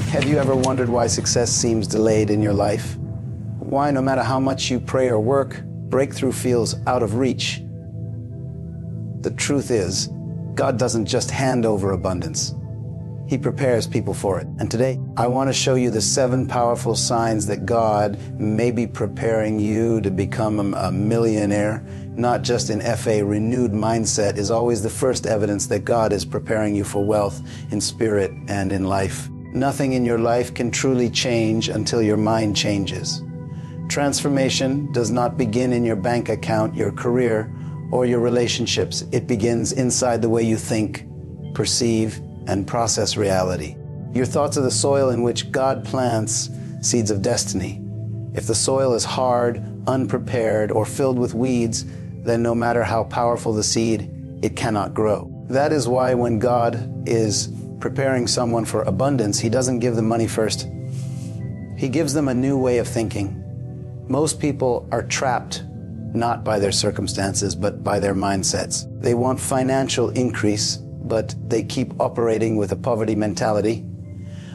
Have you ever wondered why success seems delayed in your life? Why, no matter how much you pray or work, breakthrough feels out of reach? The truth is, God doesn't just hand over abundance. He prepares people for it. And today, I want to show you the 7 powerful signs that God may be preparing you to become a millionaire. Not just in FA, renewed mindset is always the first evidence that God is preparing you for wealth in spirit and in life. Nothing in your life can truly change until your mind changes. Transformation does not begin in your bank account, your career, or your relationships. It begins inside the way you think, perceive, and process reality. Your thoughts are the soil in which God plants seeds of destiny. If the soil is hard, unprepared, or filled with weeds, then no matter how powerful the seed, it cannot grow. That is why when God is preparing someone for abundance, He doesn't give them money first. He gives them a new way of thinking. Most people are trapped not by their circumstances, but by their mindsets. They want financial increase, but they keep operating with a poverty mentality.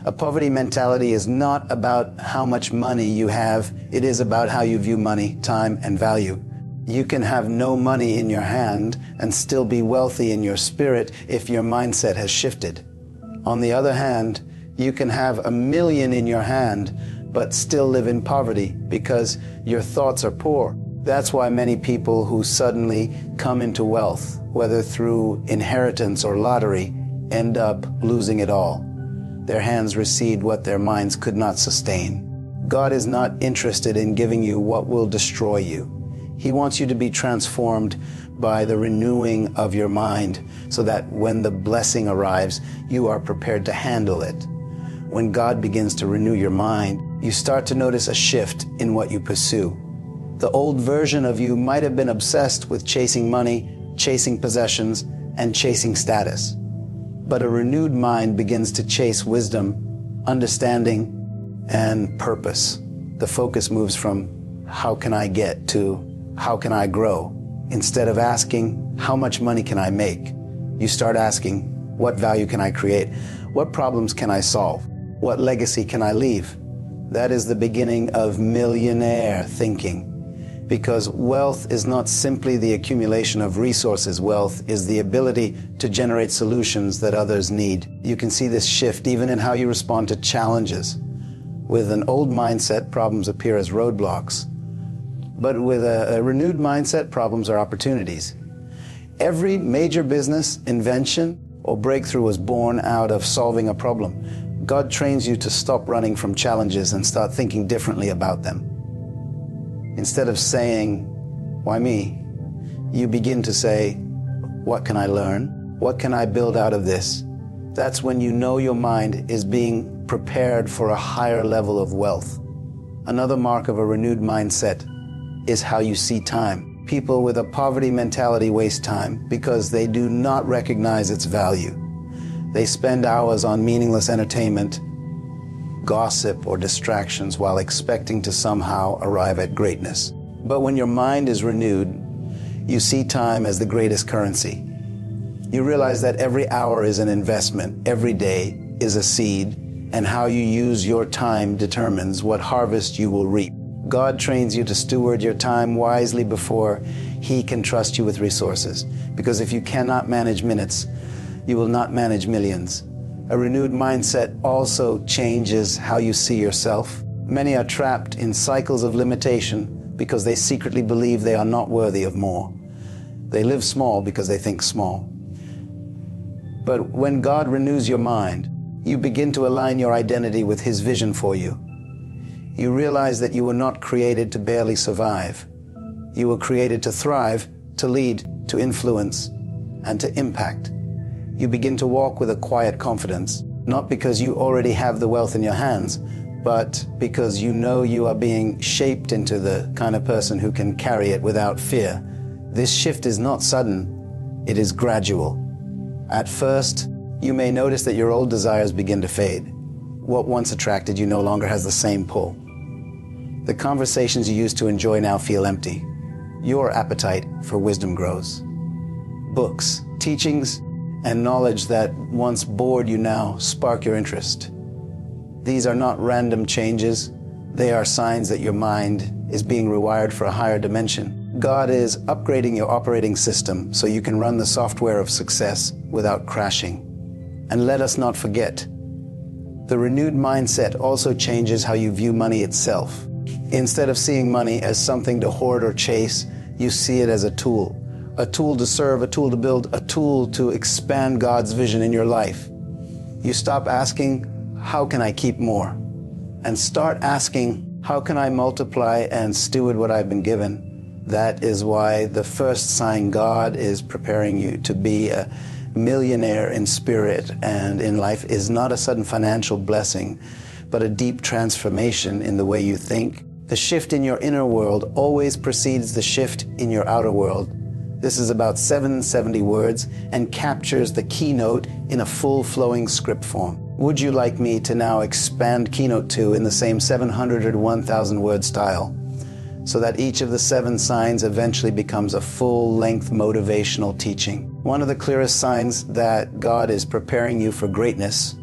A poverty mentality is not about how much money you have. It is about how you view money, time, and value. You can have no money in your hand and still be wealthy in your spirit if your mindset has shifted. On the other hand, you can have $1 million in your hand, but still live in poverty because your thoughts are poor. That's why many people who suddenly come into wealth, whether through inheritance or lottery, end up losing it all. Their hands recede what their minds could not sustain. God is not interested in giving you what will destroy you. He wants you to be transformed by the renewing of your mind so that when the blessing arrives, you are prepared to handle it. When God begins to renew your mind, you start to notice a shift in what you pursue. The old version of you might have been obsessed with chasing money, chasing possessions, and chasing status. But a renewed mind begins to chase wisdom, understanding, and purpose. The focus moves from how can I get to how can I grow? Instead of asking how much money can I make, you start asking what value can I create? What problems can I solve? What legacy can I leave? That is the beginning of millionaire thinking. Because wealth is not simply the accumulation of resources. Wealth is the ability to generate solutions that others need. You can see this shift even in how you respond to challenges. With an old mindset, problems appear as roadblocks. But with a renewed mindset, problems are opportunities. Every major business, invention, or breakthrough was born out of solving a problem. God trains you to stop running from challenges and start thinking differently about them. Instead of saying, why me? You begin to say, what can I learn? What can I build out of this? That's when you know your mind is being prepared for a higher level of wealth. Another mark of a renewed mindset is how you see time. People with a poverty mentality waste time because they do not recognize its value. They spend hours on meaningless entertainment, gossip, or distractions while expecting to somehow arrive at greatness. But when your mind is renewed, you see time as the greatest currency. You realize that every hour is an investment, every day is a seed, and how you use your time determines what harvest you will reap. God trains you to steward your time wisely before He can trust you with resources. Because if you cannot manage minutes, you will not manage millions. A renewed mindset also changes how you see yourself. Many are trapped in cycles of limitation because they secretly believe they are not worthy of more. They live small because they think small. But when God renews your mind, you begin to align your identity with His vision for you. You realize that you were not created to barely survive. You were created to thrive, to lead, to influence, and to impact. You begin to walk with a quiet confidence, not because you already have the wealth in your hands, but because you know you are being shaped into the kind of person who can carry it without fear. This shift is not sudden, it is gradual. At first, you may notice that your old desires begin to fade. What once attracted you no longer has the same pull. The conversations you used to enjoy now feel empty. Your appetite for wisdom grows. Books, teachings, and knowledge that once bored you now spark your interest. These are not random changes. They are signs that your mind is being rewired for a higher dimension. God is upgrading your operating system so you can run the software of success without crashing. And let us not forget, the renewed mindset also changes how you view money itself. Instead of seeing money as something to hoard or chase, you see it as a tool to serve, a tool to build, a tool to expand God's vision in your life. You stop asking, how can I keep more? And start asking, how can I multiply and steward what I've been given? That is why the first sign God is preparing you to be a millionaire in spirit and in life is not a sudden financial blessing, but a deep transformation in the way you think. The shift in your inner world always precedes the shift in your outer world. This is about 770 words and captures the keynote in a full flowing script form. Would you like me to now expand Keynote 2 in the same 700 or 1,000 word style so that each of the 7 signs eventually becomes a full-length motivational teaching? One of the clearest signs that God is preparing you for greatness,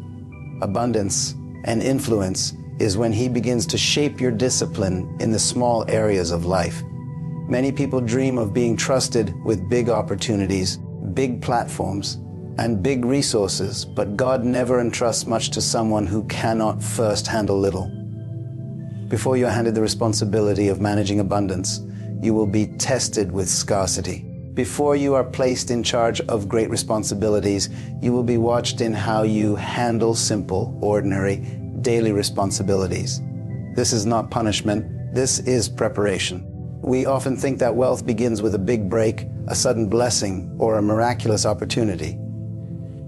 abundance, and influence is when He begins to shape your discipline in the small areas of life. Many people dream of being trusted with big opportunities, big platforms, and big resources, but God never entrusts much to someone who cannot first handle little. Before you are handed the responsibility of managing abundance, you will be tested with scarcity. Before you are placed in charge of great responsibilities, you will be watched in how you handle simple, ordinary, daily responsibilities. This is not punishment, this is preparation. We often think that wealth begins with a big break, a sudden blessing, or a miraculous opportunity.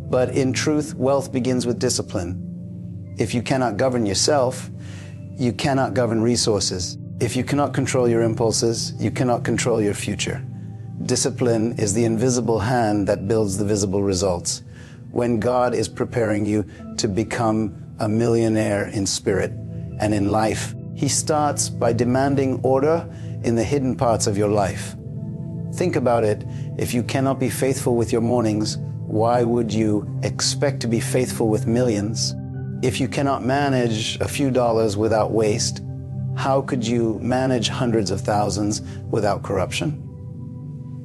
But in truth, wealth begins with discipline. If you cannot govern yourself, you cannot govern resources. If you cannot control your impulses, you cannot control your future. Discipline is the invisible hand that builds the visible results. When God is preparing you to become a millionaire in spirit and in life, He starts by demanding order in the hidden parts of your life. Think about it. If you cannot be faithful with your mornings, why would you expect to be faithful with millions? If you cannot manage a few dollars without waste, how could you manage hundreds of thousands without corruption?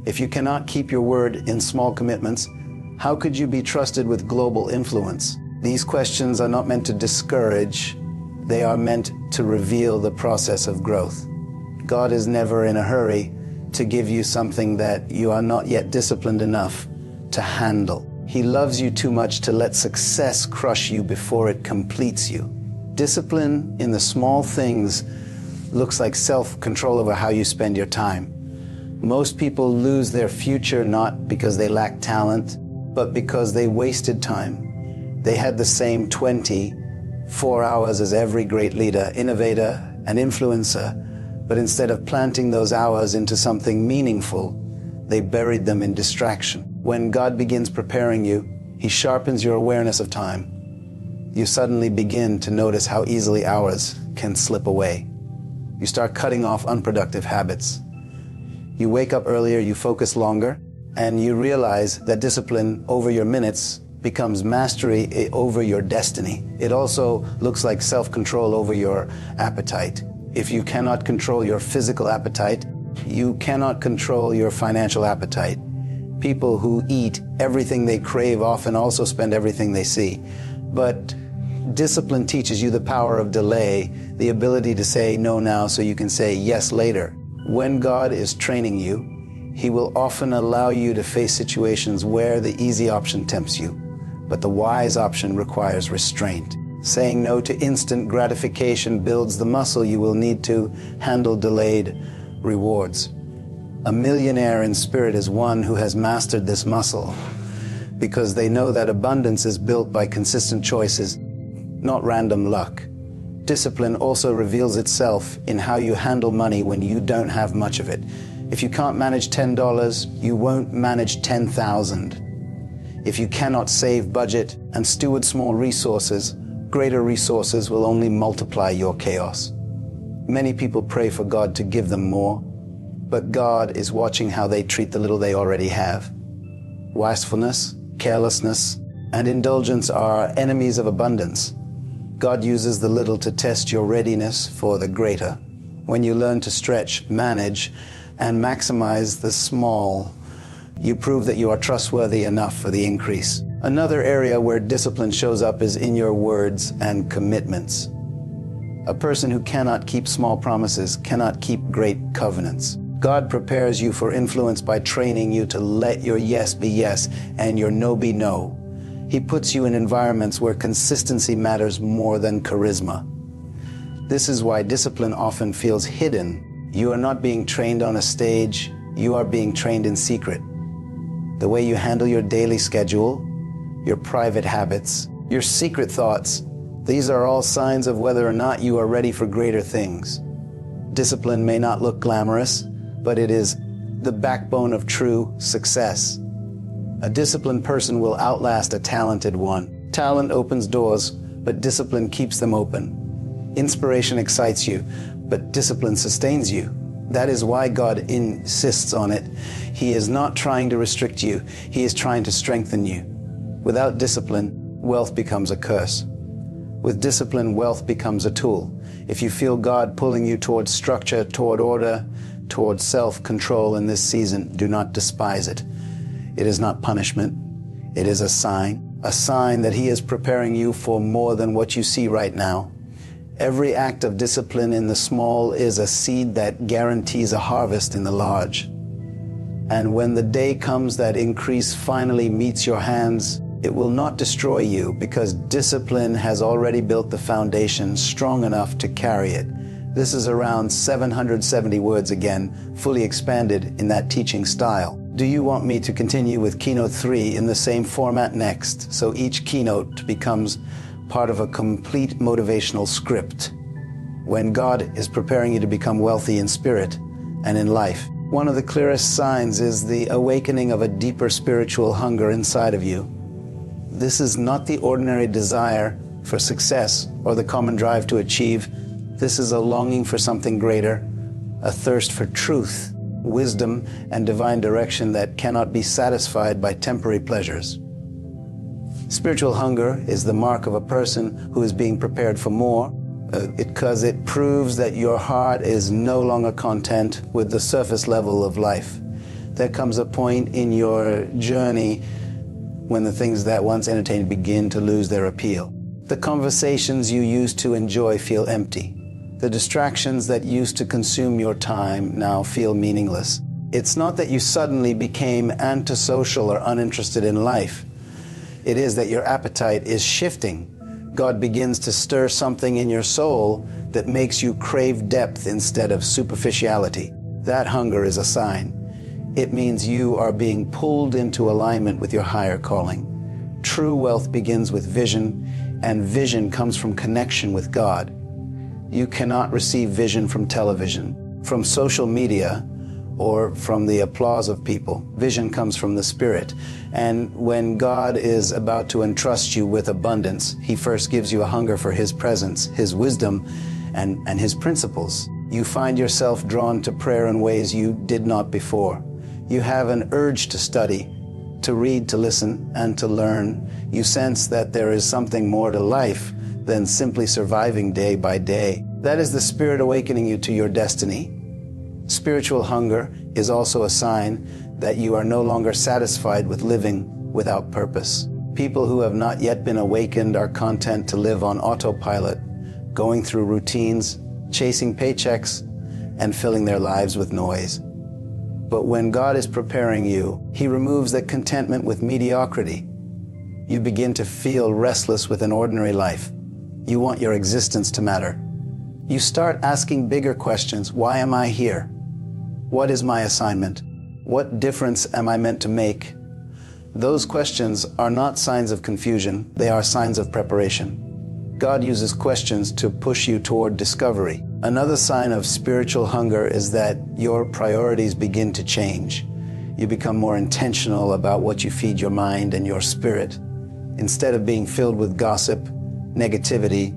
If you cannot keep your word in small commitments, how could you be trusted with global influence? These questions are not meant to discourage, they are meant to reveal the process of growth. God is never in a hurry to give you something that you are not yet disciplined enough to handle. He loves you too much to let success crush you before it completes you. Discipline in the small things looks like self-control over how you spend your time. Most people lose their future not because they lack talent, but because they wasted time. They had the same 24 hours as every great leader, innovator, and influencer, but instead of planting those hours into something meaningful, they buried them in distraction. When God begins preparing you, He sharpens your awareness of time. You suddenly begin to notice how easily hours can slip away. You start cutting off unproductive habits. You wake up earlier, you focus longer, and you realize that discipline over your minutes becomes mastery over your destiny. It also looks like self-control over your appetite. If you cannot control your physical appetite, you cannot control your financial appetite. People who eat everything they crave often also spend everything they see. But discipline teaches you the power of delay, the ability to say no now so you can say yes later. When God is training you, He will often allow you to face situations where the easy option tempts you, but the wise option requires restraint. Saying no to instant gratification builds the muscle you will need to handle delayed rewards. A millionaire in spirit is one who has mastered this muscle because they know that abundance is built by consistent choices, not random luck. Discipline also reveals itself in how you handle money when you don't have much of it. If you can't manage $10, you won't manage 10,000. If you cannot save budget and steward small resources, greater resources will only multiply your chaos. Many people pray for God to give them more, but God is watching how they treat the little they already have. Wastefulness, carelessness, and indulgence are enemies of abundance. God uses the little to test your readiness for the greater. When you learn to stretch, manage, and maximize the small, you prove that you are trustworthy enough for the increase. Another area where discipline shows up is in your words and commitments. A person who cannot keep small promises cannot keep great covenants. God prepares you for influence by training you to let your yes be yes and your no be no. He puts you in environments where consistency matters more than charisma. This is why discipline often feels hidden. You are not being trained on a stage, you are being trained in secret. The way you handle your daily schedule, your private habits, your secret thoughts, these are all signs of whether or not you are ready for greater things. Discipline may not look glamorous, but it is the backbone of true success. A disciplined person will outlast a talented one. Talent opens doors, but discipline keeps them open. Inspiration excites you, but discipline sustains you. That is why God insists on it. He is not trying to restrict you. He is trying to strengthen you. Without discipline, wealth becomes a curse. With discipline, wealth becomes a tool. If you feel God pulling you towards structure, toward order, toward self-control in this season, do not despise it. It is not punishment. It is a sign that He is preparing you for more than what you see right now. Every act of discipline in the small is a seed that guarantees a harvest in the large. And when the day comes that increase finally meets your hands, it will not destroy you because discipline has already built the foundation strong enough to carry it. This is around 770 words again, fully expanded in that teaching style. Do you want me to continue with Keynote 3 in the same format next, so each keynote becomes part of a complete motivational script? When God is preparing you to become wealthy in spirit and in life, one of the clearest signs is the awakening of a deeper spiritual hunger inside of you. This is not the ordinary desire for success or the common drive to achieve. This is a longing for something greater, a thirst for truth, wisdom, and divine direction that cannot be satisfied by temporary pleasures. Spiritual hunger is the mark of a person who is being prepared for more, because it proves that your heart is no longer content with the surface level of life. There comes a point in your journey when the things that once entertained begin to lose their appeal. The conversations you used to enjoy feel empty. The distractions that used to consume your time now feel meaningless. It's not that you suddenly became antisocial or uninterested in life. It is that your appetite is shifting. God begins to stir something in your soul that makes you crave depth instead of superficiality. That hunger is a sign. It means you are being pulled into alignment with your higher calling. True wealth begins with vision, and vision comes from connection with God. You cannot receive vision from television, from social media, or from the applause of people. Vision comes from the Spirit. And when God is about to entrust you with abundance, He first gives you a hunger for His presence, His wisdom, and His principles. You find yourself drawn to prayer in ways you did not before. You have an urge to study, to read, to listen, and to learn. You sense that there is something more to life than simply surviving day by day. That is the Spirit awakening you to your destiny. Spiritual hunger is also a sign that you are no longer satisfied with living without purpose. People who have not yet been awakened are content to live on autopilot, going through routines, chasing paychecks, and filling their lives with noise. But when God is preparing you, He removes the contentment with mediocrity. You begin to feel restless with an ordinary life. You want your existence to matter. You start asking bigger questions. Why am I here? What is my assignment? What difference am I meant to make? Those questions are not signs of confusion. They are signs of preparation. God uses questions to push you toward discovery. Another sign of spiritual hunger is that your priorities begin to change. You become more intentional about what you feed your mind and your spirit. Instead of being filled with gossip, negativity,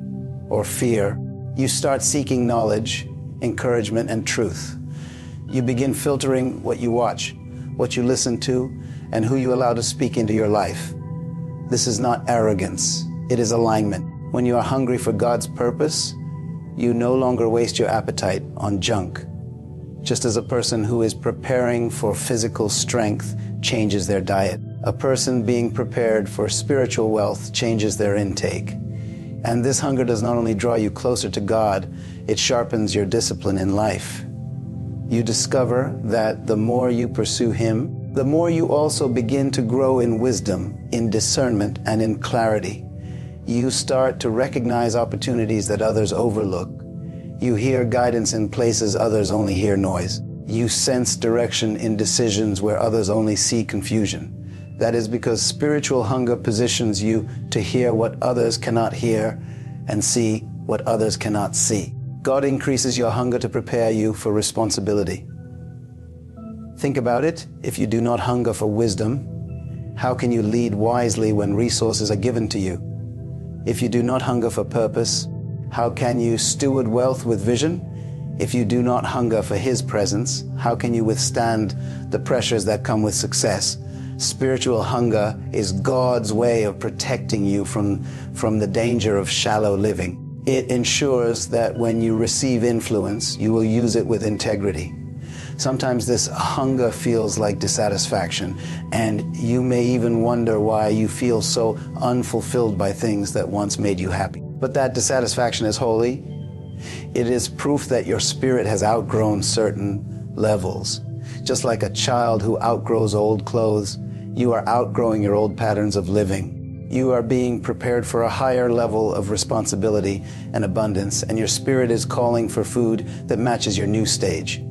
or fear, you start seeking knowledge, encouragement, and truth. You begin filtering what you watch, what you listen to, and who you allow to speak into your life. This is not arrogance, it is alignment. When you are hungry for God's purpose, you no longer waste your appetite on junk. Just as a person who is preparing for physical strength changes their diet, a person being prepared for spiritual wealth changes their intake. And this hunger does not only draw you closer to God, it sharpens your discipline in life. You discover that the more you pursue Him, the more you also begin to grow in wisdom, in discernment, and in clarity. You start to recognize opportunities that others overlook. You hear guidance in places others only hear noise. You sense direction in decisions where others only see confusion. That is because spiritual hunger positions you to hear what others cannot hear and see what others cannot see. God increases your hunger to prepare you for responsibility. Think about it. If you do not hunger for wisdom, how can you lead wisely when resources are given to you? If you do not hunger for purpose, how can you steward wealth with vision? If you do not hunger for His presence, how can you withstand the pressures that come with success? Spiritual hunger is God's way of protecting you from the danger of shallow living. It ensures that when you receive influence, you will use it with integrity. Sometimes this hunger feels like dissatisfaction, and you may even wonder why you feel so unfulfilled by things that once made you happy. But that dissatisfaction is holy. It is proof that your spirit has outgrown certain levels. Just like a child who outgrows old clothes, you are outgrowing your old patterns of living. You are being prepared for a higher level of responsibility and abundance, and your spirit is calling for food that matches your new stage.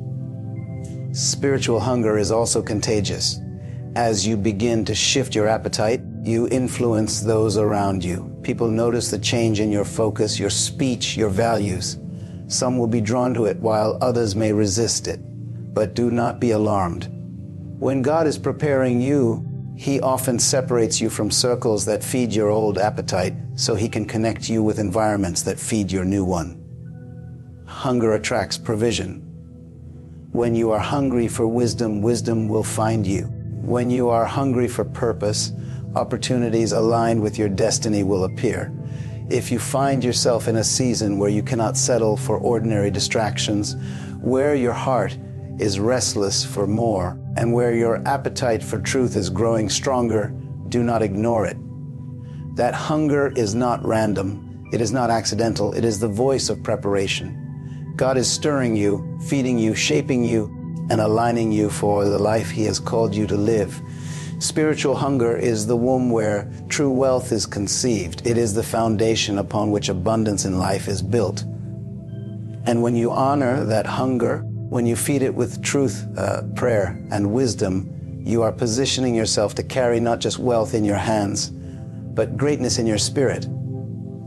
Spiritual hunger is also contagious. As you begin to shift your appetite, you influence those around you. People notice the change in your focus, your speech, your values. Some will be drawn to it while others may resist it. But do not be alarmed. When God is preparing you, He often separates you from circles that feed your old appetite so He can connect you with environments that feed your new one. Hunger attracts provision. When you are hungry for wisdom, wisdom will find you. When you are hungry for purpose, opportunities aligned with your destiny will appear. If you find yourself in a season where you cannot settle for ordinary distractions, where your heart is restless for more, and where your appetite for truth is growing stronger, do not ignore it. That hunger is not random. It is not accidental. It is the voice of preparation. God is stirring you, feeding you, shaping you, and aligning you for the life He has called you to live. Spiritual hunger is the womb where true wealth is conceived. It is the foundation upon which abundance in life is built. And when you honor that hunger, when you feed it with truth, prayer, and wisdom, you are positioning yourself to carry not just wealth in your hands, but greatness in your spirit.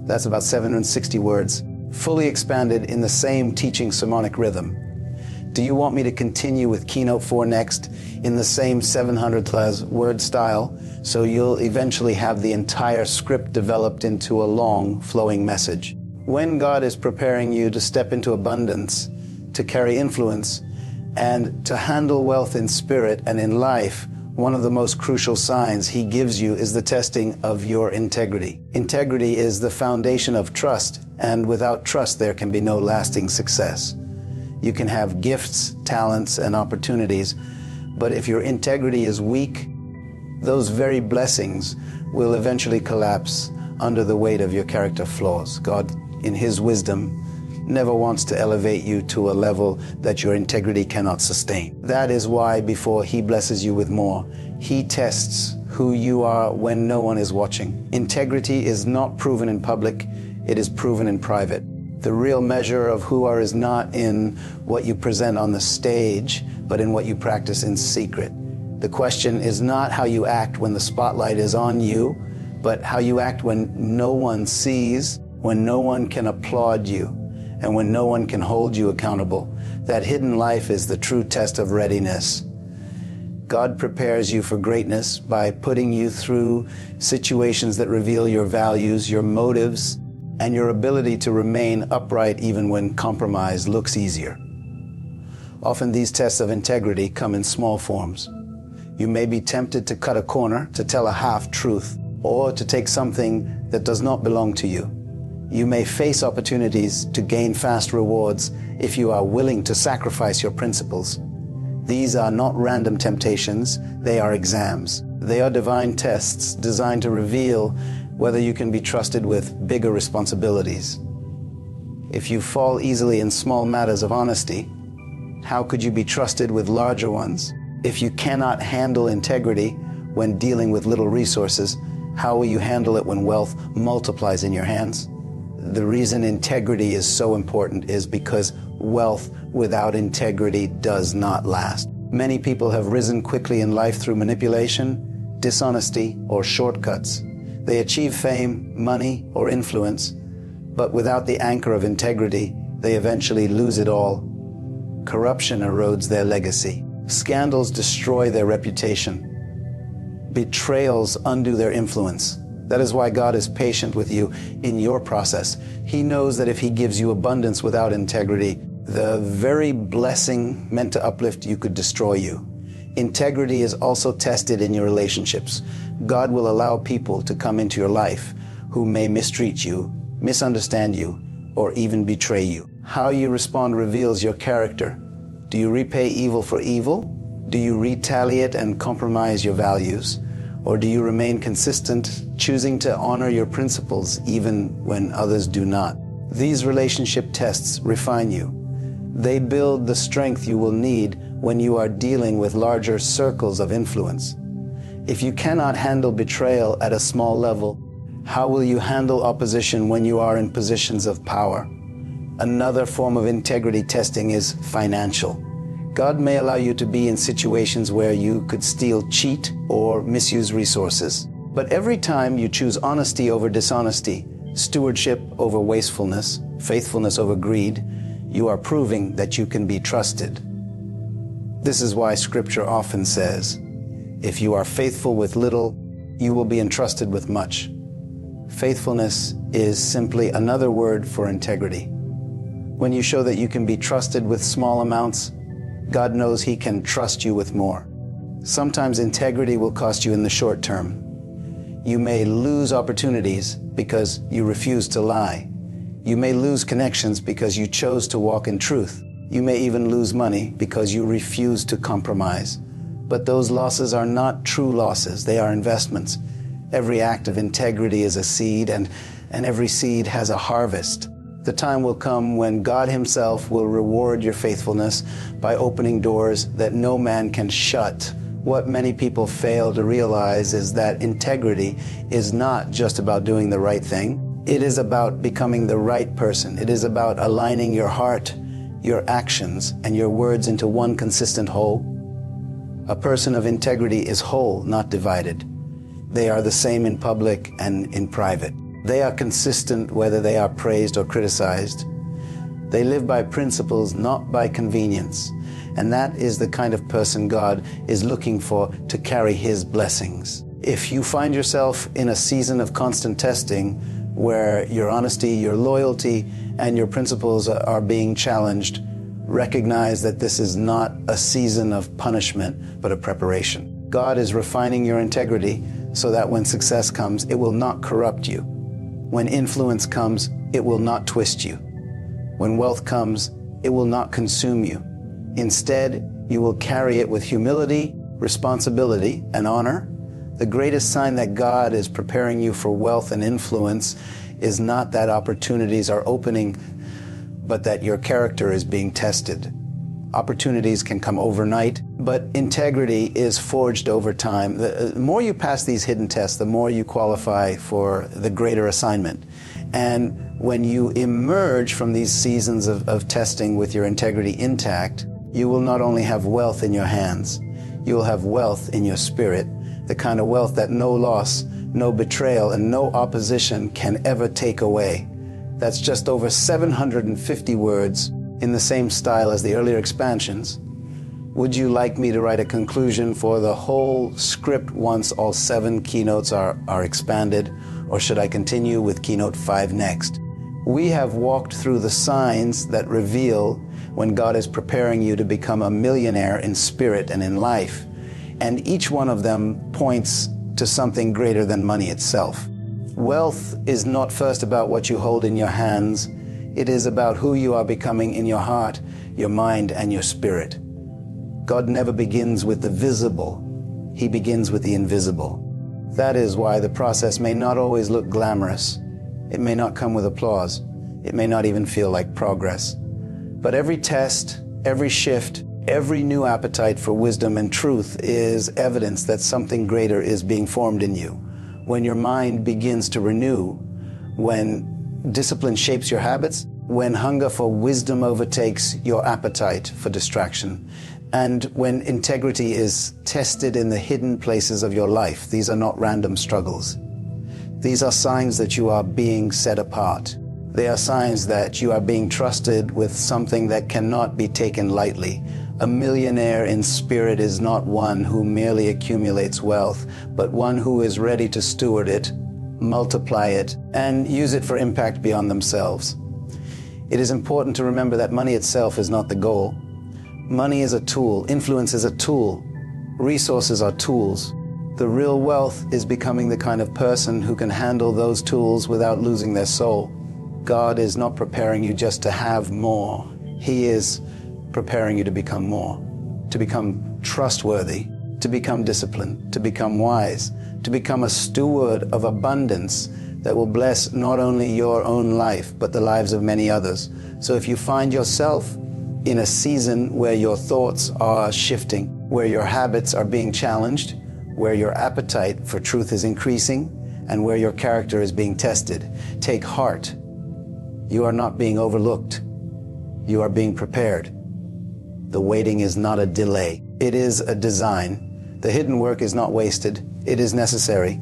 That's about 760 words, fully expanded in the same teaching sermonic rhythm. Do you want me to continue with Keynote 4 next in the same 700+ word style, so you'll eventually have the entire script developed into a long, flowing message? When God is preparing you to step into abundance, to carry influence, and to handle wealth in spirit and in life, one of the most crucial signs He gives you is the testing of your integrity. Integrity is the foundation of trust, and without trust there can be no lasting success. You can have gifts, talents, and opportunities, but if your integrity is weak, those very blessings will eventually collapse under the weight of your character flaws. God, in His wisdom, never wants to elevate you to a level that your integrity cannot sustain. That is why before He blesses you with more, He tests who you are when no one is watching. Integrity is not proven in public, it is proven in private. The real measure of who are is not in what you present on the stage, but in what you practice in secret. The question is not how you act when the spotlight is on you, but how you act when no one sees, when no one can applaud you, and when no one can hold you accountable. That hidden life is the true test of readiness. God prepares you for greatness by putting you through situations that reveal your values, your motives, and your ability to remain upright even when compromise looks easier. Often these tests of integrity come in small forms. You may be tempted to cut a corner, to tell a half-truth, or to take something that does not belong to you. You may face opportunities to gain fast rewards if you are willing to sacrifice your principles. These are not random temptations, they are exams. They are divine tests designed to reveal whether you can be trusted with bigger responsibilities. If you fall easily in small matters of honesty, how could you be trusted with larger ones? If you cannot handle integrity when dealing with little resources, how will you handle it when wealth multiplies in your hands? The reason integrity is so important is because wealth without integrity does not last. Many people have risen quickly in life through manipulation, dishonesty, or shortcuts. They achieve fame, money, or influence, but without the anchor of integrity, they eventually lose it all. Corruption erodes their legacy. Scandals destroy their reputation. Betrayals undo their influence. That is why God is patient with you in your process. He knows that if He gives you abundance without integrity, the very blessing meant to uplift you could destroy you. Integrity is also tested in your relationships. God will allow people to come into your life who may mistreat you, misunderstand you, or even betray you. How you respond reveals your character. Do you repay evil for evil? Do you retaliate and compromise your values? Or do you remain consistent, choosing to honor your principles even when others do not? These relationship tests refine you. They build the strength you will need when you are dealing with larger circles of influence. If you cannot handle betrayal at a small level, how will you handle opposition when you are in positions of power? Another form of integrity testing is financial. God may allow you to be in situations where you could steal, cheat, or misuse resources. But every time you choose honesty over dishonesty, stewardship over wastefulness, faithfulness over greed, you are proving that you can be trusted. This is why Scripture often says, if you are faithful with little, you will be entrusted with much. Faithfulness is simply another word for integrity. When you show that you can be trusted with small amounts, God knows He can trust you with more. Sometimes integrity will cost you in the short term. You may lose opportunities because you refuse to lie. You may lose connections because you chose to walk in truth. You may even lose money because you refuse to compromise. But those losses are not true losses, they are investments. Every act of integrity is a seed, and every seed has a harvest. The time will come when God Himself will reward your faithfulness by opening doors that no man can shut. What many people fail to realize is that integrity is not just about doing the right thing. It is about becoming the right person. It is about aligning your heart, your actions, and your words into one consistent whole. A person of integrity is whole, not divided. They are the same in public and in private. They are consistent whether they are praised or criticized. They live by principles, not by convenience. And that is the kind of person God is looking for to carry His blessings. If you find yourself in a season of constant testing where your honesty, your loyalty, and your principles are being challenged, recognize that this is not a season of punishment, but a preparation. God is refining your integrity so that when success comes, it will not corrupt you. When influence comes, it will not twist you. When wealth comes, it will not consume you. Instead, you will carry it with humility, responsibility, and honor. The greatest sign that God is preparing you for wealth and influence is not that opportunities are opening, but that your character is being tested. Opportunities can come overnight, but integrity is forged over time. The more you pass these hidden tests, the more you qualify for the greater assignment. And when you emerge from these seasons of testing with your integrity intact, you will not only have wealth in your hands, you will have wealth in your spirit, the kind of wealth that no loss, no betrayal, and no opposition can ever take away. That's just over 750 words in the same style as the earlier expansions. Would you like me to write a conclusion for the whole script once all 7 keynotes are expanded, or should I continue with keynote 5 next? We have walked through the signs that reveal when God is preparing you to become a millionaire in spirit and in life, and each one of them points to something greater than money itself. Wealth is not first about what you hold in your hands. It is about who you are becoming in your heart, your mind, and your spirit. God never begins with the visible. He begins with the invisible. That is why the process may not always look glamorous. It may not come with applause. It may not even feel like progress. But every test, every shift, every new appetite for wisdom and truth is evidence that something greater is being formed in you. When your mind begins to renew, when discipline shapes your habits, when hunger for wisdom overtakes your appetite for distraction, and when integrity is tested in the hidden places of your life. These are not random struggles. These are signs that you are being set apart. They are signs that you are being trusted with something that cannot be taken lightly. A millionaire in spirit is not one who merely accumulates wealth, but one who is ready to steward it, multiply it, and use it for impact beyond themselves. It is important to remember that money itself is not the goal. Money is a tool. Influence is a tool. Resources are tools. The real wealth is becoming the kind of person who can handle those tools without losing their soul. God is not preparing you just to have more. He is preparing you to become more, to become trustworthy, to become disciplined, to become wise, to become a steward of abundance that will bless not only your own life, but the lives of many others. So if you find yourself in a season where your thoughts are shifting, where your habits are being challenged, where your appetite for truth is increasing, and where your character is being tested, take heart. You are not being overlooked. You are being prepared. The waiting is not a delay. It is a design. The hidden work is not wasted. It is necessary.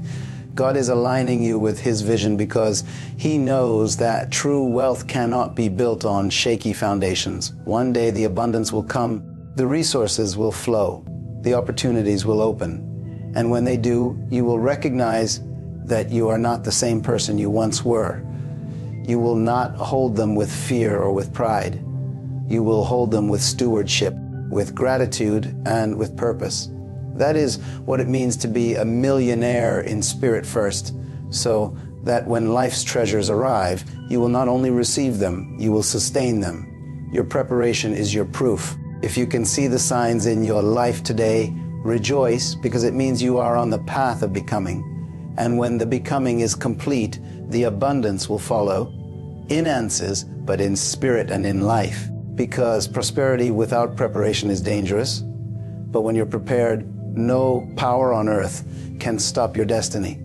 God is aligning you with His vision because He knows that true wealth cannot be built on shaky foundations. One day the abundance will come, the resources will flow, the opportunities will open. And when they do, you will recognize that you are not the same person you once were. You will not hold them with fear or with pride. You will hold them with stewardship, with gratitude, and with purpose. That is what it means to be a millionaire in spirit first, so that when life's treasures arrive, you will not only receive them, you will sustain them. Your preparation is your proof. If you can see the signs in your life today, rejoice, because it means you are on the path of becoming. And when the becoming is complete, the abundance will follow, in answers, but in spirit and in life. Because prosperity without preparation is dangerous, but when you're prepared, no power on earth can stop your destiny.